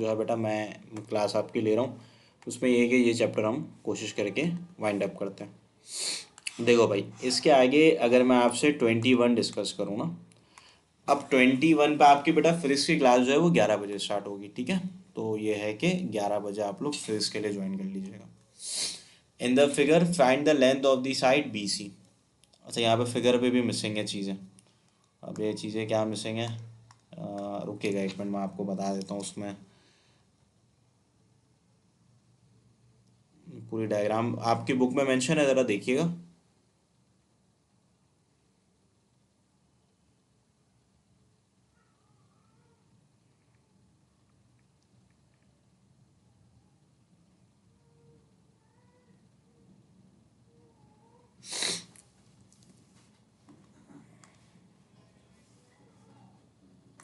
जो है बेटा मैं क्लास आपकी ले रहा हूँ, उसमें ये है कि ये चैप्टर हम कोशिश करके वाइंड अप करते हैं। देखो भाई, इसके आगे अगर मैं आपसे 21 डिस्कस करूँ ना, अब 21 पे आपकी बेटा फिजिक्स की क्लास जो है वो 11 बजे स्टार्ट होगी, ठीक है। तो ये है कि 11 बजे आप लोग फिजिक्स के लिए ज्वाइन कर लीजिएगा। In the figure find the length of the side B C. अच्छा, यहाँ पे फिगर पे भी मिसिंग है चीज़ें। अब ये चीज़ें क्या मिसिंग है, रुकिएगा एक मिनट, मैं आपको बता देता हूँ। उसमें पूरी डायग्राम आपकी बुक में मेंशन है, ज़रा देखिएगा।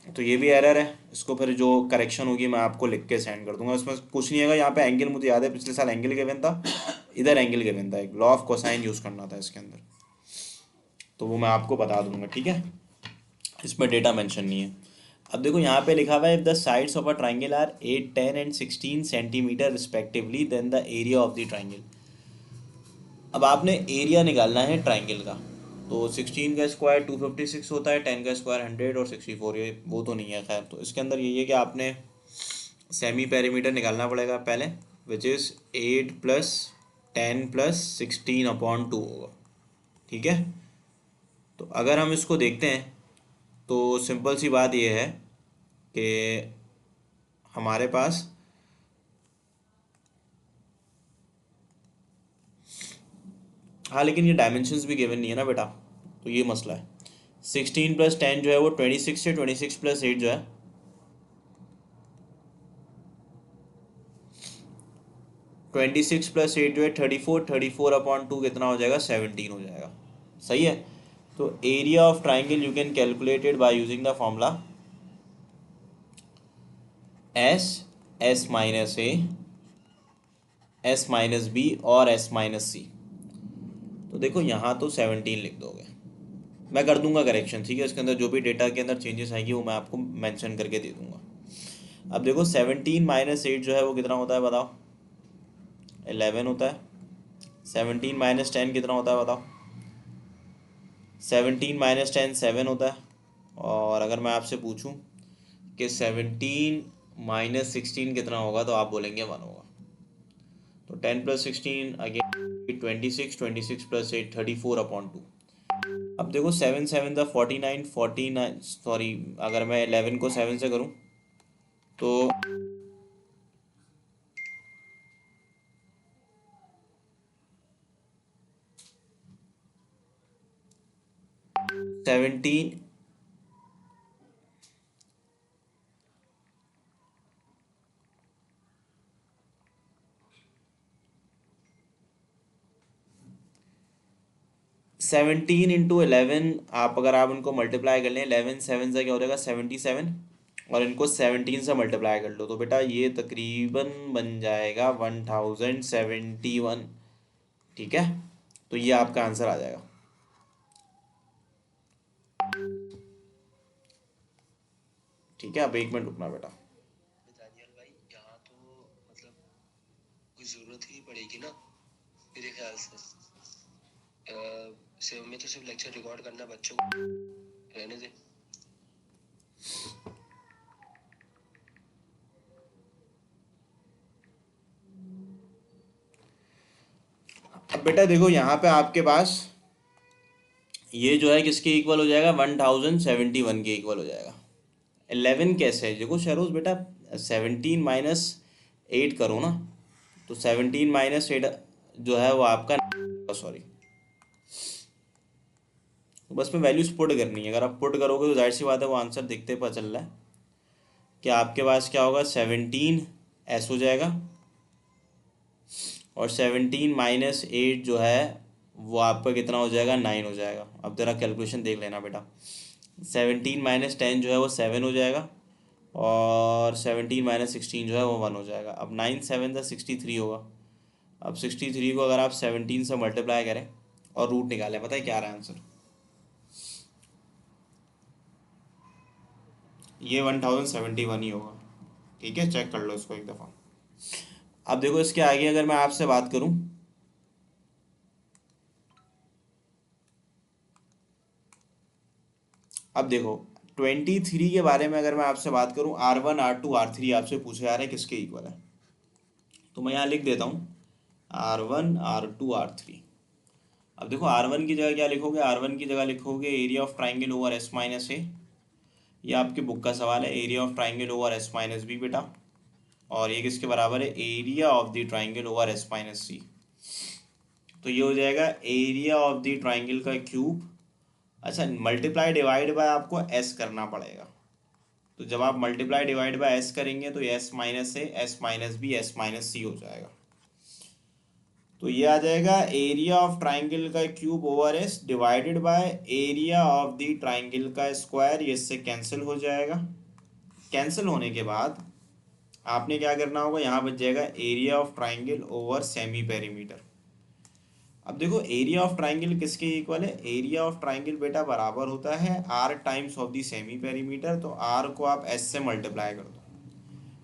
तो ये भी एरर है, इसको फिर जो करेक्शन होगी मैं आपको लिख के सेंड कर दूंगा। इसमें कुछ नहीं है, यहाँ पे एंगल मुझे याद है पिछले साल एंगल गिवन था, इधर एंगल गिवन था, एक लॉ ऑफ कोसाइन यूज़ करना था इसके अंदर, तो वो मैं आपको बता दूंगा, ठीक है। इसमें डेटा मेंशन नहीं है। अब देखो यहाँ पे लिखा हुआ है, if the sides of a triangle are 8, 10 and 16 centimetre respectively then the area of the triangle. अब आपने एरिया निकालना है ट्राइंगल का। तो 16 का स्क्वायर 256 होता है, 10 का स्क्वायर 100 और 64, ये वो तो नहीं है खैर। तो इसके अंदर यही है कि आपने सेमी पेरीमीटर निकालना पड़ेगा पहले, विच इज़ 8 प्लस 10 प्लस 16/2 होगा, ठीक है। तो अगर हम इसको देखते हैं तो सिंपल सी बात यह है कि हमारे पास हाँ, लेकिन ये डायमेंशंस भी गिवन नहीं है ना बेटा, तो ये मसला है। 16 प्लस 10 जो है वो 26 है, 26 प्लस 8 जो है 26 प्लस 8 जो है 34, 34/2 कितना हो जाएगा, 17 हो जाएगा, सही है। तो area of triangle you can calculated by using the formula S minus A, S minus B और एस माइनस सी। तो देखो यहाँ तो 17 लिख दोगे, मैं कर दूंगा करेक्शन, ठीक है। इसके अंदर जो भी डेटा के अंदर चेंजेस आएंगी वो मैं आपको मेंशन करके दे दूंगा। अब देखो 17 माइनस 8 जो है वो कितना होता है बताओ, 11 होता है। 17 माइनस 10 कितना होता है बताओ, 17 माइनस 10 7 होता है। और अगर मैं आपसे पूछूं कि 17 माइनस 16 कितना होगा, तो आप बोलेंगे 1 होगा। तो 10 प्लस 16 अगेन 26, 26 प्लस 8 34/2। अब देखो 7 7 द 49, 49 सॉरी, अगर मैं 11 को 7 से करूं तो 17 17 इंटू 11, आप उनको मल्टीप्लाई कर लें, 11 7 से क्या हो जाएगा 77, और इनको 17 से मल्टीप्लाई कर लो, तो बेटा ये तकरीबन बन जाएगा 1071, ठीक है। तो ये आपका आंसर आ जाएगा। ठीक है, अब एक मिनट रुकना बेटा। दानियल भाई, यहाँ तो मतलब कोई जरूरत ही नहीं पड़ेगी ना मेरे ख्याल से। सिर्फ में तो सिर्फ लेक्चर रिकॉर्ड करना, बच्चों को रहने दे। अब बेटा देखो यहाँ पे आपके पास ये जो है किसके इक्वल हो जाएगा, 1071 के इक्वल हो जाएगा। 11 कैसे है, देखो शरोज बेटा 17 माइनस 8 करो ना, तो 17 माइनस 8 जो है वो आपका, सॉरी, तो बस में वैल्यूज पुट करनी है। अगर आप पुट करोगे तो जाहिर सी बात है वो आंसर दिखते पता चल रहा है कि आपके पास क्या होगा, 17 एस हो जाएगा, और 17 माइनस 8 जो है वो आपका कितना हो जाएगा, 9 हो जाएगा। अब तेरा कैलकुलेशन देख लेना बेटा, 17 माइनस 10 जो है वो 7 हो जाएगा, और 17 माइनस 16 जो है वो 1 हो जाएगा। अब 9 7 का 63 होगा। अब 63 को अगर आप 17 से मल्टीप्लाई करें और रूट निकालें, पता है क्या रहा है आंसर, ये 1071 ही होगा। ठीक है, चेक कर लो इसको एक दफ़ा। अब देखो इसके आगे अगर मैं आपसे बात करूं, अब देखो 23 के बारे में अगर मैं आपसे बात करूं, R1 R2 R3 आपसे पूछे जा रहे हैं किसके इक्वल है, तो मैं यहाँ लिख देता हूँ R1 R2 R3। अब देखो R1 की जगह क्या लिखोगे, R1 की जगह लिखोगे area of triangle over S minus a. ये आपके बुक का सवाल है, area of triangle over S minus b बेटा। और ये किसके बराबर है, area of the triangle over S minus सी। तो ये हो जाएगा एरिया ऑफ द ट्राइंगल का क्यूब। अच्छा, मल्टीप्लाई डिवाइड बाय आपको एस करना पड़ेगा। तो जब आप मल्टीप्लाई डिवाइड बाय एस करेंगे तो एस माइनस ए, S minus b, s minus c हो जाएगा। तो ये आ जाएगा एरिया ऑफ ट्राइंगल का cube over s divided by area of the triangle का स्क्वायर। ये इससे कैंसिल हो जाएगा। कैंसिल होने के बाद आपने क्या करना होगा, यहाँ बच जाएगा area of triangle over semi perimeter. अब देखो एरिया ऑफ ट्राइंगल किसके इक्वल है, एरिया ऑफ ट्राइंगल बेटा बराबर होता है R times of the semi perimeter. तो आर को आप एस से मल्टीप्लाई कर दो,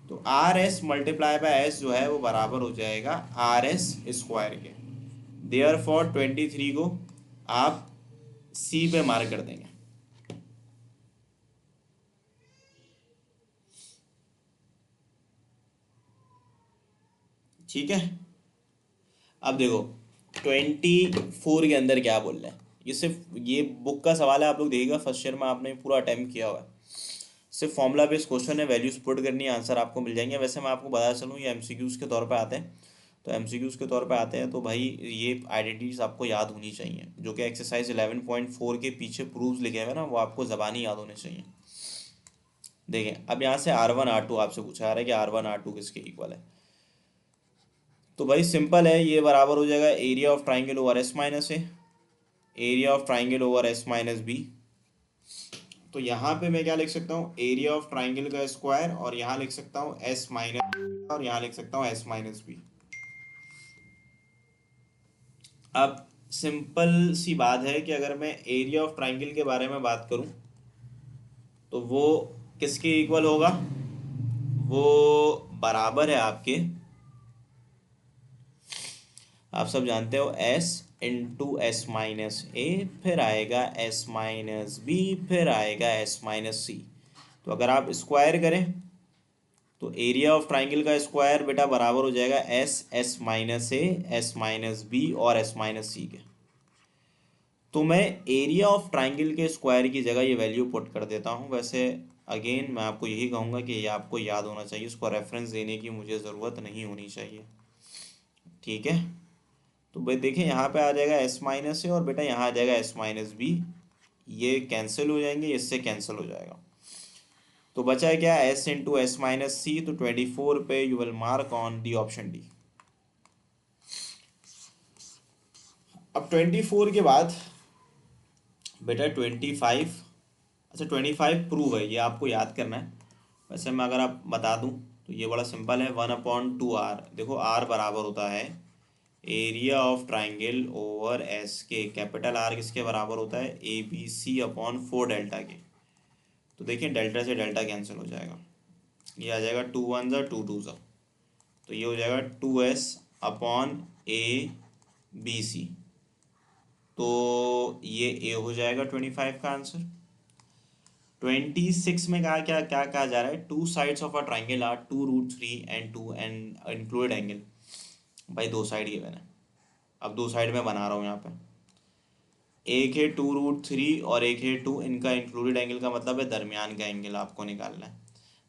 तो R S multiply by S जो है वो बराबर हो जाएगा आर एस स्क्वायर के। देयर फॉर 23 को आप सी पे मार्क कर देंगे। ठीक है। अब देखो 24 के अंदर क्या बोल रहे हैं, ये सिर्फ ये बुक का सवाल है, आप लोग देखिएगा फर्स्ट ईयर में आपने पूरा अटेम्प्ट किया हुआ है। सिर्फ फॉर्मूला बेस्ड क्वेश्चन है, वैल्यूज पुट करनी है, आंसर आपको मिल जाएंगे। वैसे मैं आपको बता चलूँ ये एमसीक्यूज़ के तौर पे आते हैं। तो एमसीक्यूज़ के तौर पे आते हैं तो भाई ये आइडेंटिटीज आपको याद होनी चाहिए, जो कि एक्सरसाइज 11.4 के पीछे प्रूव्स लिखे हुए हैं ना, वो आपको ज़बानी याद होने चाहिए। देखें अब यहाँ से R1 R2 आपसे पूछा जा रहा है कि R1 R2 किसके इक्वल है। तो भाई सिंपल है, ये बराबर हो जाएगा area of triangle over S minus A, area of triangle over S minus B. तो यहाँ पे मैं क्या लिख सकता हूँ, एरिया ऑफ ट्राइंगल का स्क्वायर, और यहाँ लिख सकता हूँ एस माइनस, और यहाँ लिख सकता हूँ एस माइनस बी। अब सिंपल सी बात है कि अगर मैं एरिया ऑफ ट्राइंगल के बारे में बात करूँ तो वो किसके इक्वल होगा, वो बराबर है आपके, आप सब जानते हो एस इंटू एस माइनस ए, फिर आएगा एस माइनस बी, फिर आएगा एस माइनस सी। तो अगर आप स्क्वायर करें तो एरिया ऑफ ट्राइंगल का स्क्वायर बेटा बराबर हो जाएगा एस, एस माइनस ए, एस माइनस बी और एस माइनस सी के। तो मैं एरिया ऑफ ट्राइंगल के स्क्वायर की जगह ये वैल्यू पुट कर देता हूँ। वैसे अगेन मैं आपको यही कहूँगा कि ये आपको याद होना चाहिए, उसको रेफरेंस देने की मुझे ज़रूरत नहीं होनी चाहिए। ठीक है। तो भाई देखिए यहाँ पे आ जाएगा एस माइनस ए, और बेटा यहाँ आ जाएगा एस माइनस बी। ये कैंसिल हो जाएंगे, इससे कैंसिल हो जाएगा। तो बचा है क्या, एस इंटू एस माइनस सी। तो 24 पे you will mark on the option D. अब 24 के बाद बेटा 25, अच्छा 25 प्रूव है, ये आपको याद करना है। वैसे मैं अगर आप बता दूं तो ये बड़ा सिंपल है, 1/2 आर। देखो आर बराबर होता है area of triangle over S के, कैपिटल आर किसके बराबर होता है, A B C upon 4 delta के। तो देखिए डेल्टा से डेल्टा कैंसिल हो जाएगा, ये आ जाएगा 2 1 ज़ा 2 2 ज़ा। तो ये हो जाएगा 2s अपॉन ए बी सी। तो ये ए हो जाएगा 25 का आंसर। 26 में कहा क्या क्या कहा जा रहा है, two sides of a triangle are 2√3 and 2 and included angle. भाई दो साइड गिवन है, अब दो साइड में बना रहा हूँ यहाँ पे। एक है 2√3 और एक है 2, इनका इंक्लूडेड एंगल का मतलब है दरमियान का एंगल आपको निकालना है।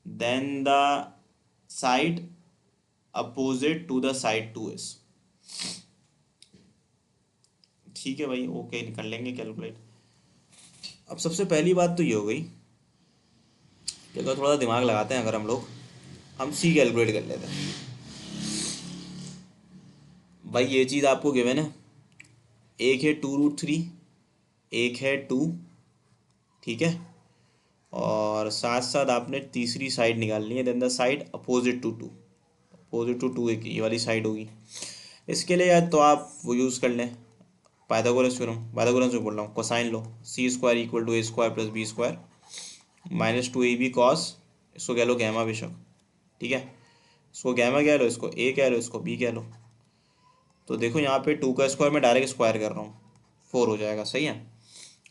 Then the side opposite to the side 2s। ठीक है भाई, ओके कर लेंगे कैलकुलेट। अब सबसे पहली बात तो ये हो गई कि अगर थोड़ा दिमाग लगाते हैं, अगर हम सी कैलकुलेट कर लेते हैं। भाई ये चीज़ आपको गिवन है, एक है 2√3, एक है 2, ठीक है। और साथ साथ आपने तीसरी साइड निकालनी है, then the side opposite to 2। Opposite to 2 एक ये वाली साइड होगी। इसके लिए या तो आप वो यूज़ कर लें पाइथागोरस थ्योरम, पाइथागोरस में बोल रहा हूँ, कोसाइन लो, C square equal to A square plus B square minus 2ab cos, इसको कह लो गैमा बेशक, ठीक है, इसको गैमा कह लो, इसको ए कह लो, इसको बी कह लो। तो देखो यहाँ पे 2 का स्क्वायर मैं डायरेक्ट स्क्वायर कर रहा हूँ, 4 हो जाएगा, सही है।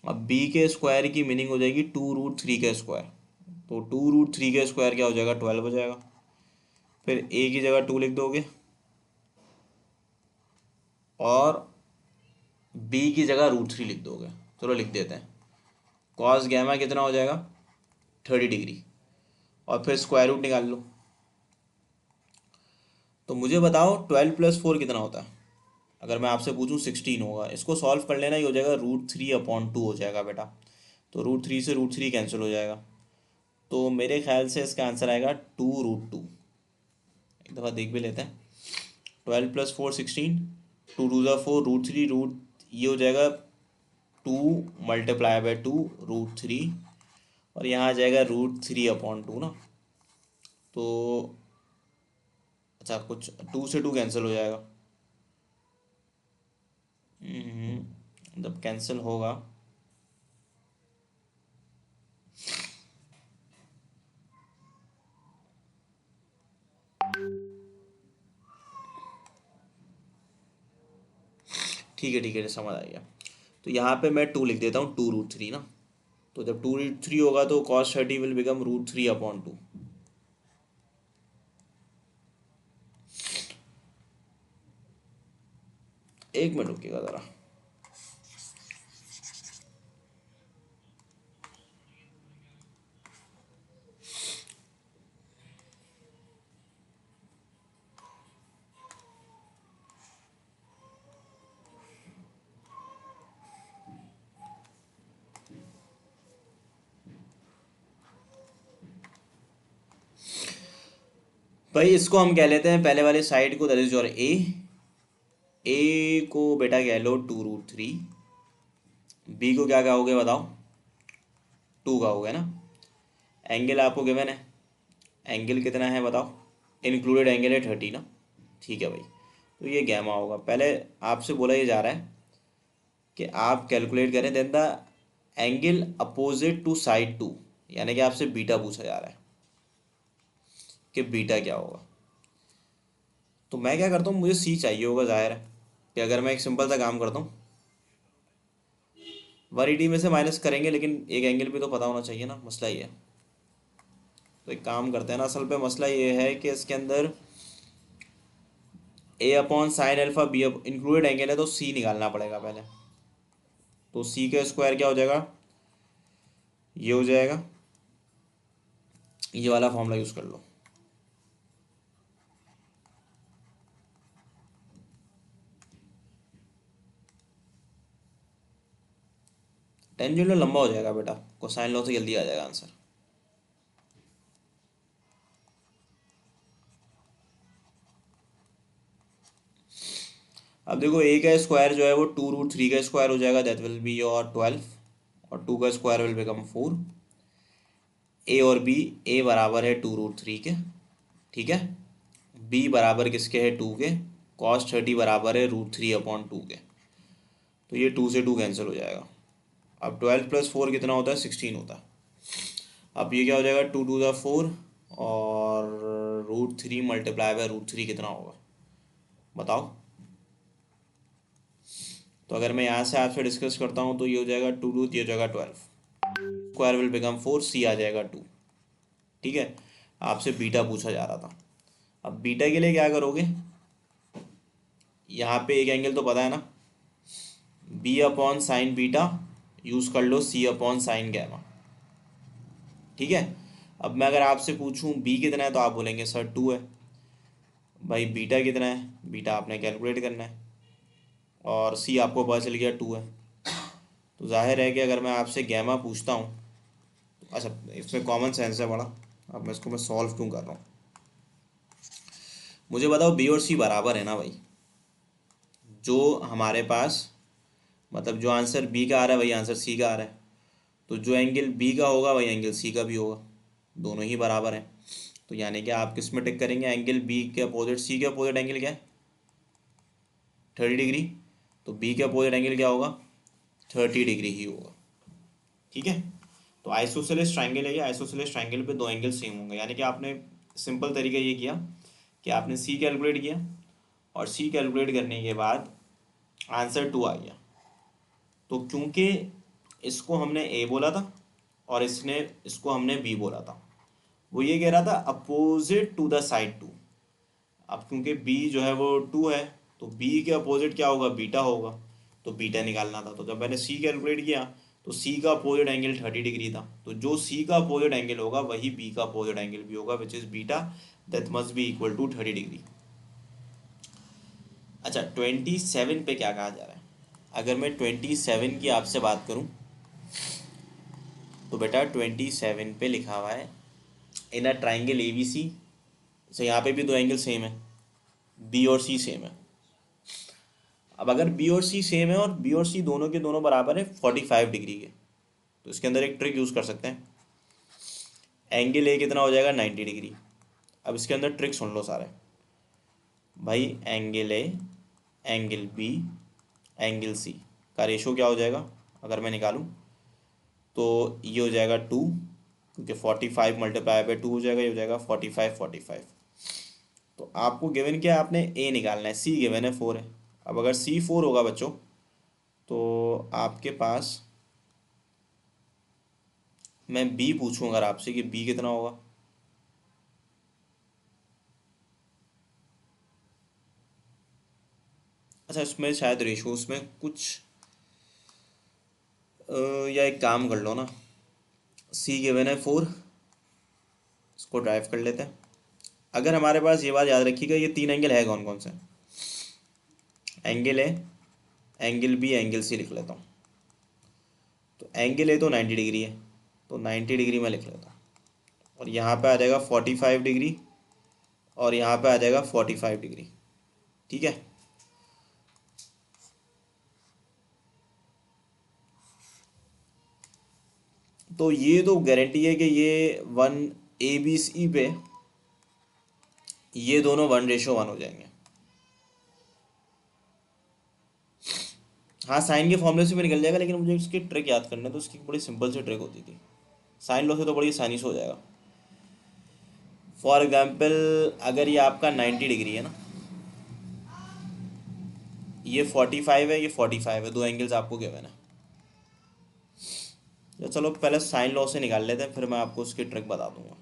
अब बी के स्क्वायर की मीनिंग हो जाएगी 2√3 का स्क्वायर, तो 2√3 का स्क्वायर क्या हो जाएगा, 12 हो जाएगा। फिर ए की जगह 2 लिख दोगे और बी की जगह √3 लिख दोगे। चलो लिख देते हैं, कॉस गैमा कितना हो जाएगा, 30 डिग्री, और फिर स्क्वायर रूट निकाल लो। तो मुझे बताओ 12 + 4 कितना होता है। अगर मैं आपसे पूछूं 16 होगा, इसको सॉल्व कर लेना, ही हो जाएगा √3/2 हो जाएगा बेटा। तो √3 से √3 कैंसिल हो जाएगा, तो मेरे ख्याल से इसका आंसर आएगा 2√2। एक दफ़ा देख भी लेते हैं, 12 + 4 16, 2 × 2 = 4, √3 रूट ये हो जाएगा 2 × 2 √3, और यहाँ आ जाएगा √3/2 ना। तो अच्छा, कुछ 2 से 2 कैंसिल हो जाएगा, जब कैंसिल होगा ठीक है, समझ आ गया। तो यहाँ पे मैं 2 लिख देता हूँ, 2√3 ना। तो जब 2√3 होगा तो cos 30 विल बिकम √3/2। 1 मिनट रुकिएगा ज़रा। भाई इसको हम कह लेते हैं पहले वाली साइड को, दैट इज योर ए को बेटा कह लो 2√3, बी को क्या कहोगे बताओ, 2 कहोगे ना। एंगल आपको गिवन है, एंगल कितना है बताओ, इंक्लूडेड एंगल है 30 ना। ठीक है भाई, तो ये गैमा होगा। पहले आपसे बोला ये जा रहा है कि आप कैलकुलेट करें then the angle opposite to side 2, यानी कि आपसे बीटा पूछा जा रहा है कि बीटा क्या होगा। तो मैं क्या करता हूँ, मुझे सी चाहिए होगा, जाहिर है कि अगर मैं एक सिंपल सा काम करता हूँ, 180 में से माइनस करेंगे, लेकिन एक एंगल भी तो पता होना चाहिए ना, मसला ये है। तो एक काम करते हैं ना, असल पे मसला ये है कि इसके अंदर A/sin α बी इंक्लूडेड एंगल है, तो सी निकालना पड़ेगा पहले। तो सी का स्क्वायर क्या हो जाएगा, ये हो जाएगा, ये वाला फॉर्मूला यूज़ कर लो। टेंजेंट लंबा हो जाएगा बेटा, कोसाइन लो से जल्दी आ जाएगा आंसर। अब देखो ए का स्क्वायर जो है वो 2√3 का स्क्वायर हो जाएगा, दैट विल बी योर 12, और 2 का स्क्वायर विल बिकम 4। ए और बी, ए बराबर है 2√3 के, ठीक है, बी बराबर किसके है, 2 के, cos 30 बराबर है √3/2 के। तो ये 2 से 2 कैंसिल हो जाएगा। अब 12 + 4 कितना होता है, 16 होता है। अब ये क्या हो जाएगा, 2 × 2 = 4, और √3 × √3 कितना होगा बताओ। तो अगर मैं यहाँ से आपसे डिस्कस करता हूँ तो ये हो जाएगा 2 ये हो जाएगा 12, स्क्वायर विल बिकम 4, सी आ जाएगा 2। ठीक है, आपसे बीटा पूछा जा रहा था। अब बीटा के लिए क्या करोगे, यहाँ पे एक एंगल तो पता है ना, B/sin बीटा यूज़ कर लो C/sin गैमा। ठीक है, अब मैं अगर आपसे पूछूं बी कितना है तो आप बोलेंगे सर 2 है। भाई बीटा कितना है, बीटा आपने कैलकुलेट करना है, और सी आपको पता चल गया 2 है। तो जाहिर है कि अगर मैं आपसे गैमा पूछता हूँ, अच्छा इसमें कॉमन सेंस है बड़ा, अब मैं इसको सॉल्व क्यों कर रहा हूँ। मुझे बताओ बी और सी बराबर है ना भाई, जो हमारे पास मतलब जो आंसर बी का आ रहा है वही आंसर सी का आ रहा है, तो जो एंगल बी का होगा वही एंगल सी का भी होगा, दोनों ही बराबर हैं। तो यानी कि आप किस में टिक करेंगे, एंगल बी के अपोजिट, सी के अपोजिट एंगल क्या है, 30 डिग्री, तो बी के अपोजिट एंगल क्या होगा, 30 डिग्री ही होगा। ठीक है, तो आइसोसेलेस ट्राइंगल है, ये आइसोसेलेस ट्राइंगल पे दो एंगल सेम होंगे, यानी कि आपने सिंपल तरीका ये किया कि आपने सी कैलकुलेट किया, और सी कैलकुलेट करने के बाद आंसर 2 आ गया। तो क्योंकि इसको हमने ए बोला था और इसको हमने बी बोला था, वो ये कह रहा था अपोजिट टू द साइड 2। अब क्योंकि बी जो है वो 2 है, तो बी के अपोजिट क्या होगा, बीटा होगा, तो बीटा निकालना था। तो जब मैंने सी कैलकुलेट किया तो सी का अपोजिट एंगल 30 डिग्री था, तो जो सी का अपोजिट एंगल होगा वही बी का अपोजिट एंगल भी होगा, which is beta, that must be equal to 30 degree. अच्छा, 27 पे क्या कहा जा रहा है? अगर मैं 27 की आपसे बात करूं तो बेटा 27 पे लिखा हुआ है इन अ ट्राइंगल ए बी सी। तो यहाँ पे भी दो एंगल सेम है, बी और सी सेम है। अब अगर बी और सी सेम है और बी और सी दोनों के दोनों बराबर है 45 डिग्री के, तो इसके अंदर एक ट्रिक यूज़ कर सकते हैं। एंगल ए कितना हो जाएगा, 90 डिग्री। अब इसके अंदर ट्रिक सुन लो सारे भाई। Angle A, angle B, angle C का रेशो क्या हो जाएगा अगर मैं निकालूं, तो ये हो जाएगा 2, क्योंकि 45 मल्टीप्लाई बाई 2 हो जाएगा, ये हो जाएगा 45 45। तो आपको गिवन क्या है, आपने ए निकालना है, सी गिवन है 4 है। अब अगर सी 4 होगा बच्चों, तो आपके पास, मैं बी पूछूं अगर आपसे कि बी कितना होगा, अच्छा इसमें शायद रेशोस में कुछ या एक काम कर लो ना, सी गिवन है 4, इसको ड्राइव कर लेते हैं। अगर हमारे पास ये बात याद रखिएगा, ये 3 एंगल है कौन कौन से, एंगल है, एंगल बी, एंगल सी लिख लेता हूँ। तो एंगल ए तो 90 डिग्री है, तो 90 डिग्री में लिख लेता हूँ, और यहाँ पे आ जाएगा 45 डिग्री, और यहाँ पे आ जाएगा 45 डिग्री। ठीक है, तो ये तो गारंटी है कि ये 1 ABC पे ये दोनों 1:1 हो जाएंगे। हाँ, साइन के फॉर्मूले से भी निकल जाएगा, लेकिन मुझे इसकी ट्रिक याद करना है, तो इसकी बड़ी सिंपल सी ट्रिक होती थी। साइन लॉ से तो बड़ी आसानी से हो जाएगा। फॉर एग्जाम्पल अगर ये आपका 90 डिग्री है ना, ये 45 है, ये 45 है, दो एंगल्स आपको गिवन है। या चलो पहले साइन लॉ से निकाल लेते हैं, फिर मैं आपको उसकी ट्रिक बता दूंगा।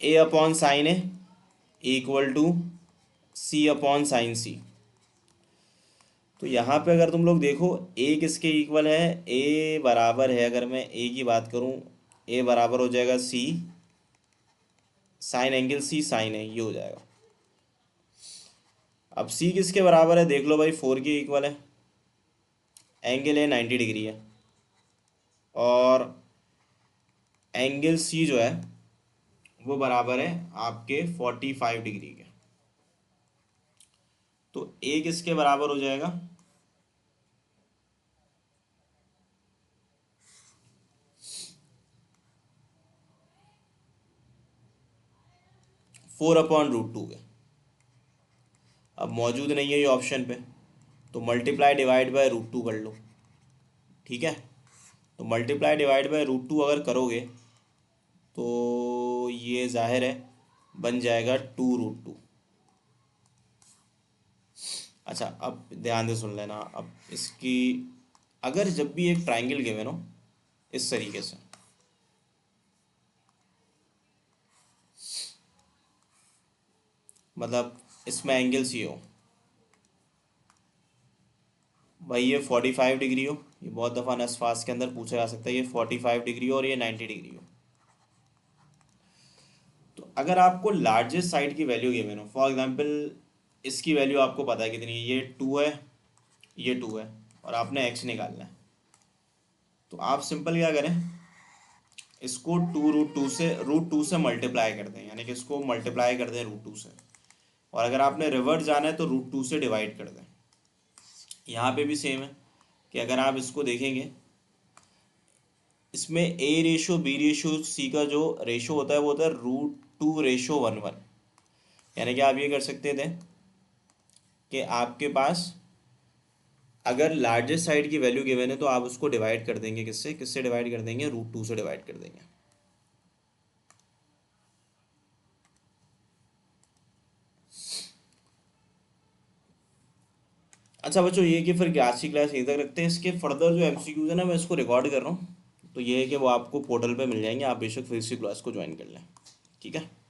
A upon sine a equal to c upon sine c. तो यहाँ पे अगर तुम लोग देखो ए किसके इक्वल है, ए बराबर है, अगर मैं ए की बात करूँ, ए बराबर हो जाएगा सी साइन एंगल सी साइन है, ये हो जाएगा। अब सी किसके बराबर है देख लो भाई, 4 के इक्वल है, एंगल है 90 डिग्री है, और एंगल सी जो है वो बराबर है आपके 45 डिग्री के। तो ए किसके बराबर हो जाएगा, 4/√2 के। अब मौजूद नहीं है ये ऑप्शन पे, तो मल्टीप्लाई डिवाइड बाय √2 कर लो। ठीक है, तो मल्टीप्लाई डिवाइड बाय √2 अगर करोगे तो ये जाहिर है बन जाएगा 2√2। अच्छा, अब ध्यान से सुन लेना। अब इसकी, अगर जब भी एक ट्राइंगल गिवन हो इस तरीके से, मतलब इसमें एंगल सी हो भाई, ये 45 डिग्री हो, ये बहुत दफ़ा नस्फास के अंदर पूछा जा सकता है, ये 45 डिग्री हो और ये 90 डिग्री हो। तो अगर आपको लार्जेस्ट साइड की वैल्यू गिवन हो, फॉर एग्जांपल इसकी वैल्यू आपको पता है कितनी है, ये 2 है, ये 2 है, और आपने एक्स निकालना है, तो आप सिंपल क्या करें, इसको 2√2 से मल्टीप्लाई कर दें, यानी कि इसको मल्टीप्लाई कर दें √2 से, और अगर आपने रिवर्स जाना है तो √2 से डिवाइड कर दें। यहाँ पे भी सेम है कि अगर आप इसको देखेंगे, इसमें A/B/C का जो रेशो होता है वो होता है √2:1:1। यानी कि आप ये कर सकते थे कि आपके पास अगर लार्जेस्ट साइड की वैल्यू गिवन है तो आप उसको डिवाइड कर देंगे किससे, किससे डिवाइड कर देंगे, √2 से डिवाइड कर देंगे। अच्छा बच्चों, ये कि फिर आज की क्लास यहीं तक रखते हैं। इसके फर्दर जो एमसीक्यूज है ना, मैं इसको रिकॉर्ड कर रहा हूँ, तो ये है कि वो आपको पोर्टल पे मिल जाएंगे, आप बेशक फिर इसी क्लास को ज्वाइन कर लें। ठीक है।